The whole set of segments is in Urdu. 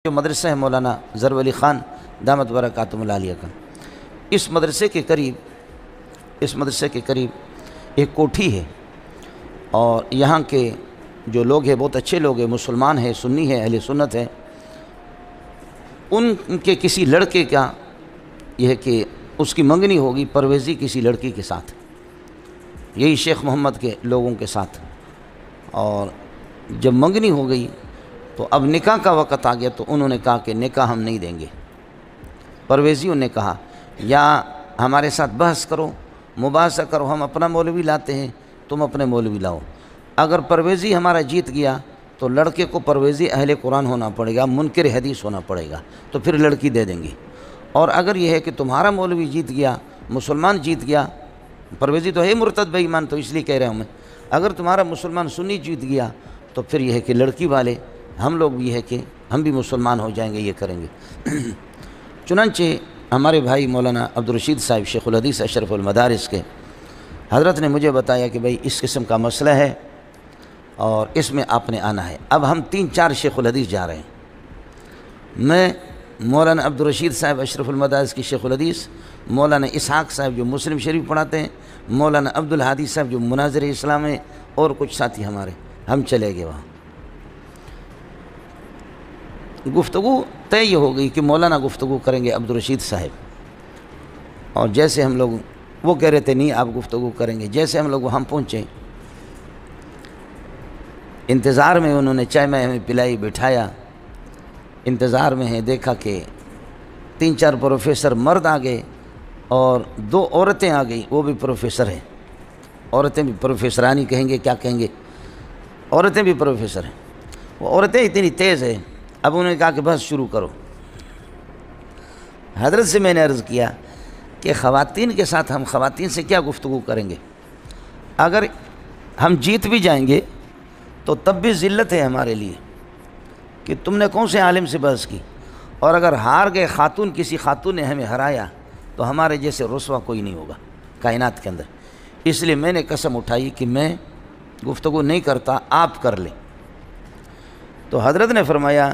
جو مدرسہ ہے مولانا ظرف علی خان دامت برکاتہم العالیہ کا، اس مدرسے کے قریب ایک کوٹھی ہے، اور یہاں کے جو لوگ ہیں بہت اچھے لوگ ہیں، مسلمان ہیں، سنی ہیں، اہل سنت ہیں۔ ان کے کسی لڑکے کا یہ ہے کہ اس کی منگنی ہوگی پرویزی کسی لڑکی کے ساتھ، یہی شیخ محمد کے لوگوں کے ساتھ، اور جب منگنی ہو گئی تو اب نکاح کا وقت آ گیا، تو انہوں نے کہا کہ نکاح ہم نہیں دیں گے۔ پرویزیوں نے کہا یا ہمارے ساتھ بحث کرو، مباحثہ کرو، ہم اپنا مولوی لاتے ہیں، تم اپنے مولوی لاؤ۔ اگر پرویزی ہمارا جیت گیا تو لڑکے کو پرویزی اہل قرآن ہونا پڑے گا، منکر حدیث ہونا پڑے گا، تو پھر لڑکی دے دیں گے۔ اور اگر یہ ہے کہ تمہارا مولوی جیت گیا، مسلمان جیت گیا، پرویزی تو ہے مرتد بے ایمان، تو اس لیے کہہ رہا ہوں میں، اگر تمہارا مسلمان سنی جیت گیا تو پھر یہ ہے کہ لڑکی والے ہم لوگ بھی ہے کہ ہم بھی مسلمان ہو جائیں گے، یہ کریں گے۔ چنانچہ ہمارے بھائی مولانا عبدالرشید صاحب شیخ الحدیث اشرف المدارس کے حضرت نے مجھے بتایا کہ بھائی اس قسم کا مسئلہ ہے اور اس میں آپ نے آنا ہے۔ اب ہم 3-4 شیخ الحدیث جا رہے ہیں، میں مولانا عبدالرشید صاحب اشرف المدارس کی شیخ الحدیث، مولانا اسحاق صاحب جو مسلم شریف پڑھاتے ہیں، مولانا عبدالہادی صاحب جو مناظر اسلام ہیں، اور کچھ ساتھی ہمارے، ہم چلے گئے وہاں۔ گفتگو طے یہ ہو گئی کہ مولانا گفتگو کریں گے عبدالرشید صاحب، اور جیسے ہم لوگ، وہ کہہ رہے تھے نہیں آپ گفتگو کریں گے، جیسے ہم لوگ وہاں پہنچے، انتظار میں انہوں نے چائے میں ہمیں پلائی، بٹھایا، انتظار میں ہے، دیکھا کہ 3-4 پروفیسر مرد آ گئے اور 2 عورتیں آ گئی، وہ بھی پروفیسر ہیں، عورتیں بھی پروفیسرانی کہیں گے، کیا کہیں گے، عورتیں بھی پروفیسر ہیں۔ وہ عورتیں اتنی تیز ہیں، اب انہوں نے کہا کہ بس شروع کرو۔ حضرت سے میں نے عرض کیا کہ خواتین کے ساتھ ہم خواتین سے کیا گفتگو کریں گے، اگر ہم جیت بھی جائیں گے تو تب بھی ذلت ہے ہمارے لیے کہ تم نے کون سے عالم سے بحث کی، اور اگر ہار گئے خاتون، کسی خاتون نے ہمیں ہرایا تو ہمارے جیسے رسوا کوئی نہیں ہوگا کائنات کے اندر۔ اس لیے میں نے قسم اٹھائی کہ میں گفتگو نہیں کرتا، آپ کر لیں۔ تو حضرت نے فرمایا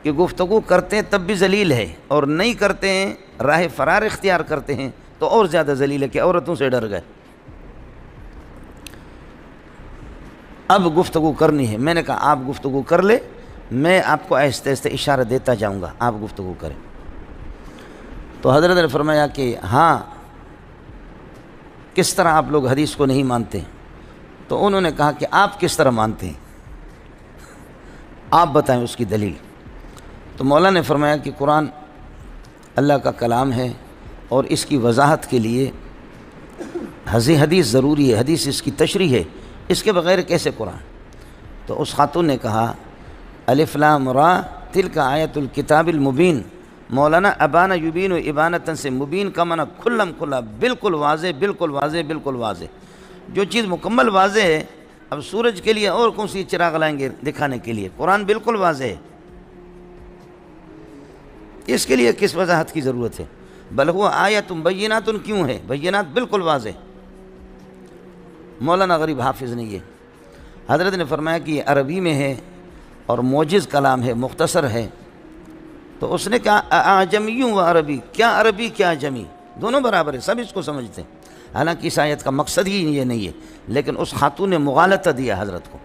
کہ گفتگو کرتے ہیں تب بھی ذلیل ہے، اور نہیں کرتے ہیں، راہ فرار اختیار کرتے ہیں تو اور زیادہ ذلیل ہے کہ عورتوں سے ڈر گئے۔ اب گفتگو کرنی ہے، میں نے کہا آپ گفتگو کر لے، میں آپ کو آہستہ آہستہ اشارہ دیتا جاؤں گا، آپ گفتگو کریں۔ تو حضرت نے فرمایا کہ ہاں، کس طرح آپ لوگ حدیث کو نہیں مانتے؟ تو انہوں نے کہا کہ آپ کس طرح مانتے ہیں، آپ بتائیں اس کی دلیل۔ تو مولا نے فرمایا کہ قرآن اللہ کا کلام ہے، اور اس کی وضاحت کے لیے حدیث ضروری ہے، حدیث اس کی تشریح ہے، اس کے بغیر کیسے قرآن؟ تو اس خاتون نے کہا الف لام را تلک آیت الکتاب المبین، مولانا ابانا یبین و ابانتاً سے مبین کا معنی کھلم کھلا، بالکل واضح، بالکل واضح، بالکل واضح۔ جو چیز مکمل واضح ہے، اب سورج کے لیے اور کون سی چراغ لائیں گے دکھانے کے لیے؟ قرآن بالکل واضح ہے، اس کے لیے کس وضاحت کی ضرورت ہے؟ بل ہوا آیت بینات، کیوں ہے بینات؟ بالکل واضح۔ مولانا غریب حافظ نے یہ حضرت نے فرمایا کہ یہ عربی میں ہے اور موجز کلام ہے، مختصر ہے۔ تو اس نے کہا اعجمیوں و عربی، کیا عربی کیا اعجمی، دونوں برابر ہے، سب اس کو سمجھتے ہیں۔ حالانکہ اس آیت کا مقصد ہی یہ نہیں ہے، لیکن اس خاتون نے مغالطہ دیا حضرت کو۔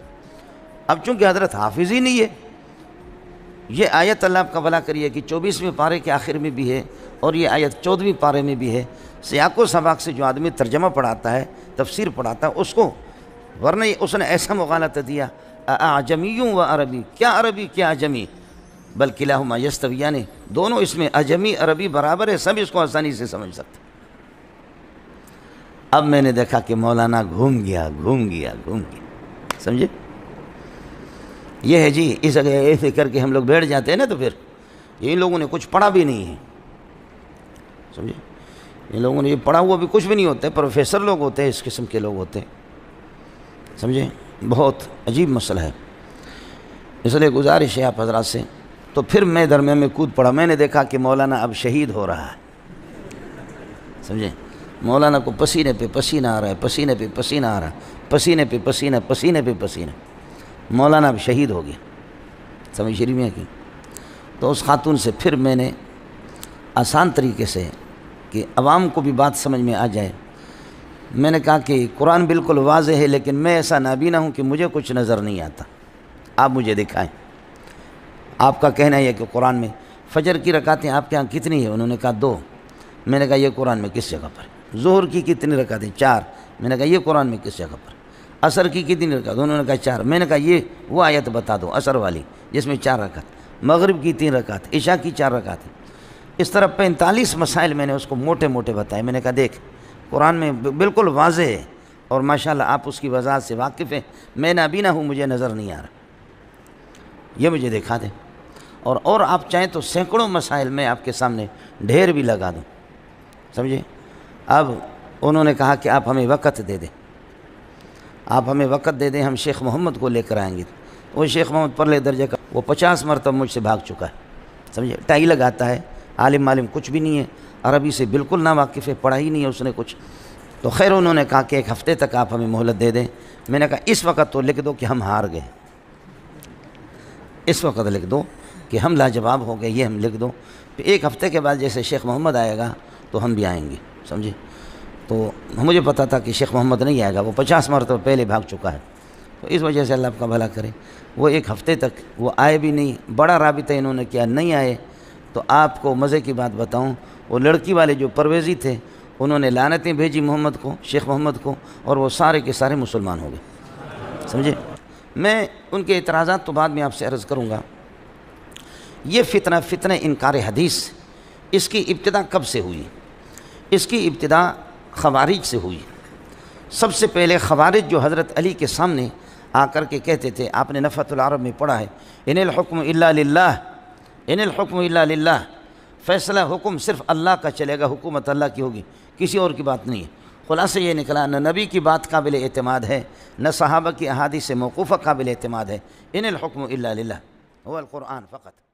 اب چونکہ حضرت حافظ ہی نہیں ہے، یہ آیت اللہ آپ کا بھلا کریے کہ 24ویں پارے کے آخر میں بھی ہے، اور یہ آیت 14ویں پارے میں بھی ہے۔ سیاق و سباق سے جو آدمی ترجمہ پڑھاتا ہے، تفسیر پڑھاتا ہے، اس کو، ورنہ اس نے ایسا مغالطہ دیا اعجمیوں و عربی، کیا عربی کیا اعجمی، بل کلاہما یستویان، دونوں اس میں اعجمی عربی برابر ہے، سب اس کو آسانی سے سمجھ سکتے۔ اب میں نے دیکھا کہ مولانا گھوم گیا، سمجھے؟ یہ ہے جی، اس اگر ایسے کر کے ہم لوگ بیٹھ جاتے ہیں نا، تو پھر یہ لوگوں نے کچھ پڑھا بھی نہیں ہے، سمجھے؟ ان لوگوں نے یہ پڑھا ہوا بھی کچھ بھی نہیں ہوتا ہے، پروفیسر لوگ ہوتے ہیں، اس قسم کے لوگ ہوتے ہیں، سمجھے؟ بہت عجیب مسئلہ ہے۔ اس لیے گزارش ہے آپ حضرات سے۔ تو پھر میں درمیان میں کود پڑا، میں نے دیکھا کہ مولانا اب شہید ہو رہا ہے، سمجھے؟ مولانا کو پسینے پہ پسینہ آ رہا ہے، پسینے پہ پسینہ آ رہا ہے، پسینے پہ پسینہ، پسینے پہ پسینہ، مولانا اب شہید ہو گیا، سمجھ شریف میں کی۔ تو اس خاتون سے پھر میں نے آسان طریقے سے کہ عوام کو بھی بات سمجھ میں آ جائے، میں نے کہا کہ قرآن بالکل واضح ہے لیکن میں ایسا نابینا ہوں کہ مجھے کچھ نظر نہیں آتا، آپ مجھے دکھائیں۔ آپ کا کہنا ہے کہ قرآن میں فجر کی رکعتیں آپ کے ہاں کتنی ہیں؟ انہوں نے کہا 2۔ میں نے کہا یہ قرآن میں کس جگہ پر ہے؟ ظہر کی کتنی رکعتیں؟ 4۔ میں نے کہا یہ قرآن میں کس جگہ پر؟ عصر کی کتنی رکعت؟ انہوں نے کہا 4۔ میں نے کہا یہ وہ آیت بتا دو عصر والی جس میں 4 رکعت، مغرب کی 3 رکعت، عشاء کی 4 رکعت۔ اس طرح 45 مسائل میں نے اس کو موٹے موٹے بتائے۔ میں نے کہا دیکھ قرآن میں بالکل واضح ہے اور ماشاءاللہ آپ اس کی وضاحت سے واقف ہیں، میں نابینا ہوں، مجھے نظر نہیں آ رہا، یہ مجھے دکھا دیں۔ اور آپ چاہیں تو سینکڑوں مسائل میں آپ کے سامنے ڈھیر بھی لگا دوں، سمجھے؟ اب انہوں نے کہا کہ آپ ہمیں وقت دے دیں، آپ ہمیں وقت دے دیں، ہم شیخ محمد کو لے کر آئیں گے۔ وہ شیخ محمد پرلے درجے کا، وہ 50 مرتبہ مجھ سے بھاگ چکا ہے، سمجھے؟ ٹائی لگاتا ہے، عالم معلم کچھ بھی نہیں ہے، عربی سے بالکل نا واقف ہے، پڑھا ہی نہیں ہے اس نے کچھ۔ تو خیر انہوں نے کہا کہ 1 ہفتے تک آپ ہمیں مہلت دے دیں۔ میں نے کہا اس وقت تو لکھ دو کہ ہم ہار گئے، اس وقت لکھ دو کہ ہم لاجواب ہو گئے، یہ ہم لکھ دو، پھر 1 ہفتے کے بعد جیسے شیخ محمد آئے گا تو ہم بھی آئیں گے، سمجھے؟ تو مجھے پتہ تھا کہ شیخ محمد نہیں آئے گا، وہ 50 مرتبہ پہلے بھاگ چکا ہے، تو اس وجہ سے اللہ آپ کا بھلا کرے۔ وہ 1 ہفتے تک وہ آئے بھی نہیں، بڑا رابطہ انہوں نے کیا، نہیں آئے۔ تو آپ کو مزے کی بات بتاؤں، وہ لڑکی والے جو پرویزی تھے انہوں نے لعنتیں بھیجی محمد کو، شیخ محمد کو، اور وہ سارے کے سارے مسلمان ہو گئے، سمجھے؟ میں ان کے اعتراضات تو بعد میں آپ سے عرض کروں گا۔ یہ فتنہ انکار حدیث، اس کی ابتدا کب سے ہوئی؟ اس کی ابتدا خوارج سے ہوئی۔ سب سے پہلے خوارج جو حضرت علی کے سامنے آ کر کے کہتے تھے، آپ نے نفحۃ العرب میں پڑھا ہے، ان الحکم الا للہ، ان الحکم الا للہ، فیصلہ حکم صرف اللہ کا چلے گا، حکومت اللہ کی ہوگی، کسی اور کی بات نہیں ہے۔ خلاصہ یہ نکلا نہ نبی کی بات قابل اعتماد ہے، نہ صحابہ کی احادیث موقوفہ قابل اعتماد ہے، ان الحکم الا للہ، هو القرآن فقط۔